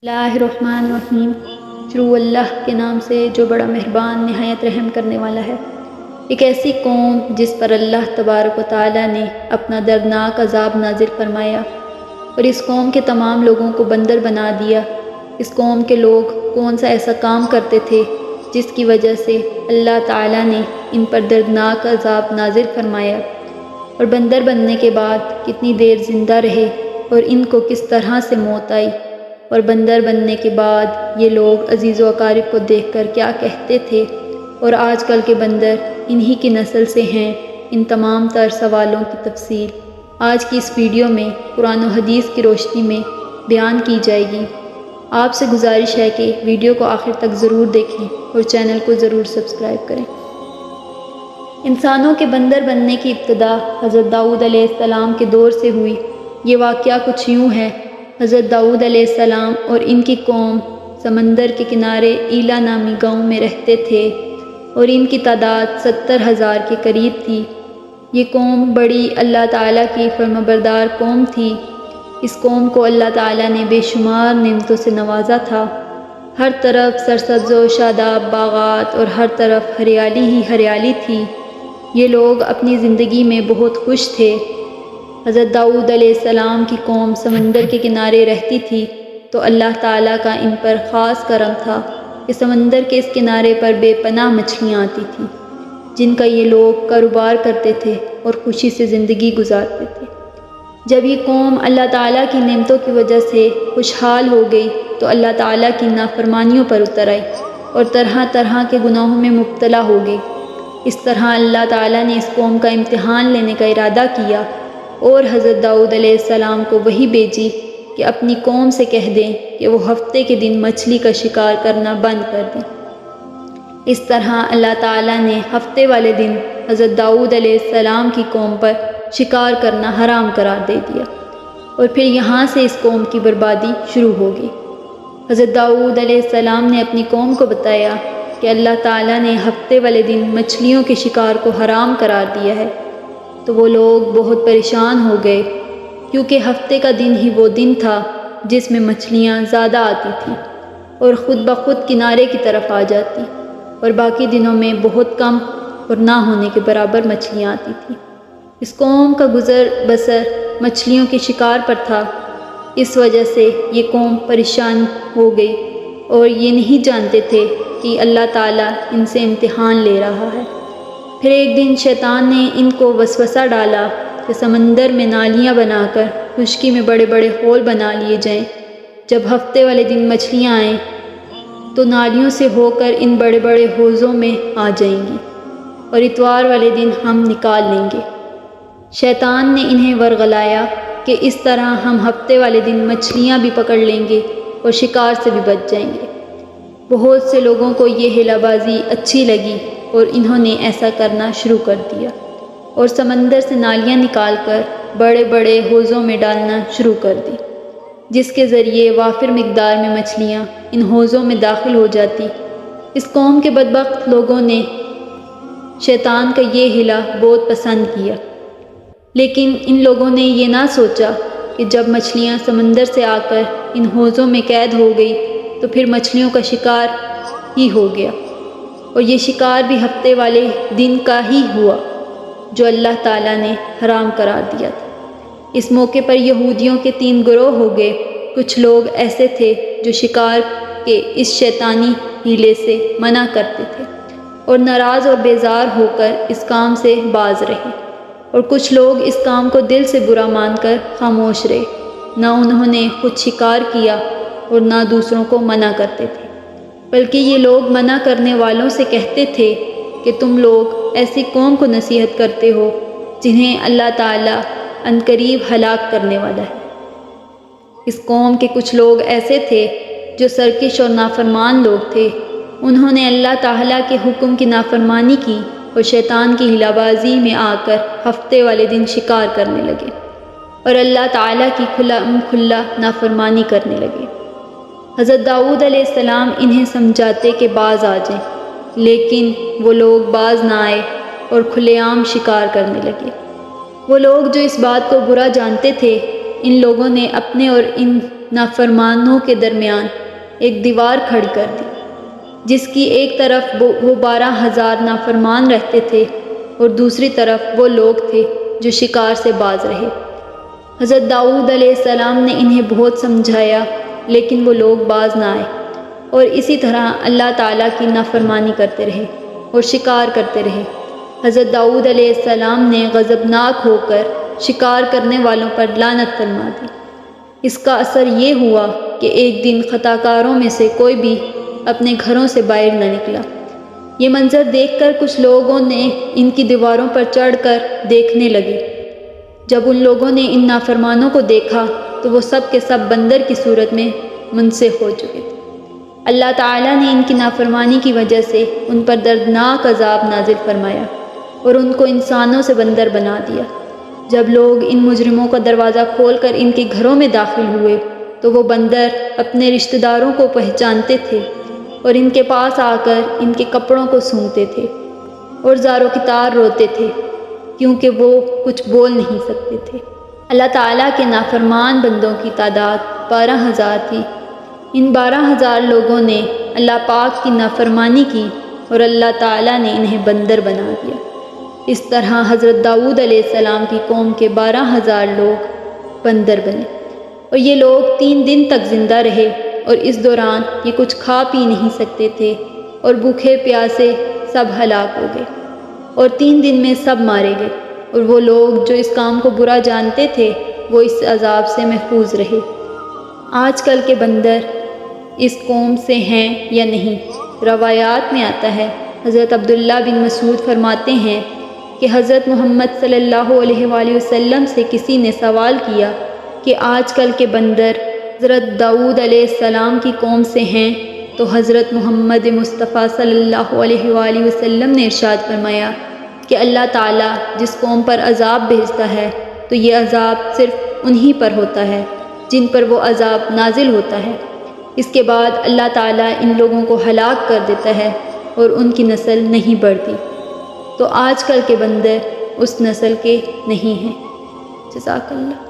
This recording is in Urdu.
اللہ الرحمن الرحیم، شروع اللہ کے نام سے جو بڑا مہربان نہایت رحم کرنے والا ہے۔ ایک ایسی قوم جس پر اللہ تبارک و تعالیٰ نے اپنا دردناک عذاب نازل فرمایا اور اس قوم کے تمام لوگوں کو بندر بنا دیا۔ اس قوم کے لوگ کون سا ایسا کام کرتے تھے جس کی وجہ سے اللہ تعالیٰ نے ان پر دردناک عذاب نازل فرمایا، اور بندر بننے کے بعد کتنی دیر زندہ رہے اور ان کو کس طرح سے موت آئی، اور بندر بننے کے بعد یہ لوگ عزیز و اقارب کو دیکھ کر کیا کہتے تھے، اور آج کل کے بندر انہی کی نسل سے ہیں۔ ان تمام تر سوالوں کی تفصیل آج کی اس ویڈیو میں قرآن و حدیث کی روشنی میں بیان کی جائے گی۔ آپ سے گزارش ہے کہ ویڈیو کو آخر تک ضرور دیکھیں اور چینل کو ضرور سبسکرائب کریں۔ انسانوں کے بندر بننے کی ابتدا حضرت داؤد علیہ السلام کے دور سے ہوئی۔ یہ واقعہ کچھ یوں ہے۔ حضرت داؤد علیہ السلام اور ان کی قوم سمندر کے کنارے ایلا نامی گاؤں میں رہتے تھے، اور ان کی تعداد 70,000 کے قریب تھی۔ یہ قوم بڑی اللہ تعالیٰ کی فرمانبردار قوم تھی۔ اس قوم کو اللہ تعالیٰ نے بے شمار نعمتوں سے نوازا تھا۔ ہر طرف سرسبز و شاداب باغات اور ہر طرف ہریالی ہی ہریالی تھی۔ یہ لوگ اپنی زندگی میں بہت خوش تھے۔ حضرت داؤد علیہ السلام کی قوم سمندر کے کنارے رہتی تھی، تو اللہ تعالیٰ کا ان پر خاص کرم تھا کہ سمندر کے اس کنارے پر بے پناہ مچھلیاں آتی تھیں، جن کا یہ لوگ کاروبار کرتے تھے اور خوشی سے زندگی گزارتے تھے۔ جب یہ قوم اللہ تعالیٰ کی نعمتوں کی وجہ سے خوشحال ہو گئی تو اللہ تعالیٰ کی نافرمانیوں پر اتر آئی اور طرح طرح کے گناہوں میں مبتلا ہو گئی۔ اس طرح اللہ تعالیٰ نے اس قوم کا امتحان لینے کا ارادہ کیا اور حضرت داؤد علیہ السلام کو وحی بھیجی کہ اپنی قوم سے کہہ دیں کہ وہ ہفتے کے دن مچھلی کا شکار کرنا بند کر دیں۔ اس طرح اللہ تعالیٰ نے ہفتے والے دن حضرت داؤد علیہ السلام کی قوم پر شکار کرنا حرام قرار دے دیا، اور پھر یہاں سے اس قوم کی بربادی شروع ہو گئی۔ حضرت داؤد علیہ السلام نے اپنی قوم کو بتایا کہ اللہ تعالیٰ نے ہفتے والے دن مچھلیوں کے شکار کو حرام قرار دیا ہے، تو وہ لوگ بہت پریشان ہو گئے، کیونکہ ہفتے کا دن ہی وہ دن تھا جس میں مچھلیاں زیادہ آتی تھیں اور خود بخود کنارے کی طرف آ جاتی، اور باقی دنوں میں بہت کم اور نہ ہونے کے برابر مچھلیاں آتی تھیں۔ اس قوم کا گزر بسر مچھلیوں کے شکار پر تھا۔ اس وجہ سے یہ قوم پریشان ہو گئی اور یہ نہیں جانتے تھے کہ اللہ تعالیٰ ان سے امتحان لے رہا ہے۔ پھر ایک دن شیطان نے ان کو وسوسہ ڈالا کہ سمندر میں نالیاں بنا کر خشکی میں بڑے بڑے ہول بنا لیے جائیں۔ جب ہفتے والے دن مچھلیاں آئیں تو نالیوں سے ہو کر ان بڑے بڑے حوضوں میں آ جائیں گی، اور اتوار والے دن ہم نکال لیں گے۔ شیطان نے انہیں ورغلایا کہ اس طرح ہم ہفتے والے دن مچھلیاں بھی پکڑ لیں گے اور شکار سے بھی بچ جائیں گے۔ بہت سے لوگوں کو یہ ہیلا بازی اچھی لگی اور انہوں نے ایسا کرنا شروع کر دیا، اور سمندر سے نالیاں نکال کر بڑے بڑے حوضوں میں ڈالنا شروع کر دی، جس کے ذریعے وافر مقدار میں مچھلیاں ان حوضوں میں داخل ہو جاتی۔ اس قوم کے بدبخت لوگوں نے شیطان کا یہ ہیلا بہت پسند کیا، لیکن ان لوگوں نے یہ نہ سوچا کہ جب مچھلیاں سمندر سے آ کر ان حوضوں میں قید ہو گئی تو پھر مچھلیوں کا شکار ہی ہو گیا، اور یہ شکار بھی ہفتے والے دن کا ہی ہوا جو اللہ تعالیٰ نے حرام قرار دیا تھا۔ اس موقع پر یہودیوں کے 3 گروہ ہو گئے۔ کچھ لوگ ایسے تھے جو شکار کے اس شیطانی ہیلے سے منع کرتے تھے اور ناراض اور بیزار ہو کر اس کام سے باز رہے، اور کچھ لوگ اس کام کو دل سے برا مان کر خاموش رہے۔ نہ انہوں نے خود شکار کیا اور نہ دوسروں کو منع کرتے تھے، بلکہ یہ لوگ منع کرنے والوں سے کہتے تھے کہ تم لوگ ایسی قوم کو نصیحت کرتے ہو جنہیں اللہ تعالیٰ عنقریب ہلاک کرنے والا ہے۔ اس قوم کے کچھ لوگ ایسے تھے جو سرکش اور نافرمان لوگ تھے۔ انہوں نے اللہ تعالیٰ کے حکم کی نافرمانی کی اور شیطان کی ہیلا بازی میں آ کر ہفتے والے دن شکار کرنے لگے اور اللہ تعالیٰ کی کھلا نافرمانی کرنے لگے۔ حضرت داؤد علیہ السلام انہیں سمجھاتے کہ باز آ جائیں، لیکن وہ لوگ باز نہ آئے اور کھلے عام شکار کرنے لگے۔ وہ لوگ جو اس بات کو برا جانتے تھے ان لوگوں نے اپنے اور ان نافرمانوں کے درمیان ایک دیوار کھڑی کر دی، جس کی ایک طرف وہ 12,000 نافرمان رہتے تھے اور دوسری طرف وہ لوگ تھے جو شکار سے باز رہے۔ حضرت داؤد علیہ السلام نے انہیں بہت سمجھایا لیکن وہ لوگ باز نہ آئے، اور اسی طرح اللہ تعالیٰ کی نافرمانی کرتے رہے اور شکار کرتے رہے۔ حضرت داؤد علیہ السلام نے غضبناک ہو کر شکار کرنے والوں پر لعنت فرما دی۔ اس کا اثر یہ ہوا کہ ایک دن خطا کاروں میں سے کوئی بھی اپنے گھروں سے باہر نہ نکلا۔ یہ منظر دیکھ کر کچھ لوگوں نے ان کی دیواروں پر چڑھ کر دیکھنے لگے۔ جب ان لوگوں نے ان نافرمانوں کو دیکھا تو وہ سب کے سب بندر کی صورت میں منسوخ ہو چکے تھے۔ اللہ تعالیٰ نے ان کی نافرمانی کی وجہ سے ان پر دردناک عذاب نازل فرمایا اور ان کو انسانوں سے بندر بنا دیا۔ جب لوگ ان مجرموں کا دروازہ کھول کر ان کے گھروں میں داخل ہوئے تو وہ بندر اپنے رشتہ داروں کو پہچانتے تھے اور ان کے پاس آ کر ان کے کپڑوں کو سونگھتے تھے اور زاروں کی طرح روتے تھے، کیونکہ وہ کچھ بول نہیں سکتے تھے۔ اللہ تعالیٰ کے نافرمان بندوں کی تعداد 12,000 تھی۔ ان 12,000 لوگوں نے اللہ پاک کی نافرمانی کی اور اللہ تعالیٰ نے انہیں بندر بنا دیا۔ اس طرح حضرت داؤد علیہ السلام کی قوم کے 12,000 لوگ بندر بنے، اور یہ لوگ 3 دن تک زندہ رہے، اور اس دوران یہ کچھ کھا پی نہیں سکتے تھے اور بھوکے پیاسے سب ہلاک ہو گئے، اور 3 دن میں سب مارے گئے، اور وہ لوگ جو اس کام کو برا جانتے تھے وہ اس عذاب سے محفوظ رہے۔ آج کل کے بندر اس قوم سے ہیں یا نہیں؟ روایات میں آتا ہے، حضرت عبداللہ بن مسعود فرماتے ہیں کہ حضرت محمد صلی اللہ علیہ وآلہ وسلم سے کسی نے سوال کیا کہ آج کل کے بندر حضرت داؤد علیہ السلام کی قوم سے ہیں؟ تو حضرت محمد مصطفیٰ صلی اللہ علیہ وآلہ وسلم نے ارشاد فرمایا کہ اللہ تعالیٰ جس قوم پر عذاب بھیجتا ہے تو یہ عذاب صرف انہی پر ہوتا ہے جن پر وہ عذاب نازل ہوتا ہے، اس کے بعد اللہ تعالیٰ ان لوگوں کو ہلاک کر دیتا ہے اور ان کی نسل نہیں بڑھتی۔ تو آج کل کے بندر اس نسل کے نہیں ہیں۔ جزاک اللہ۔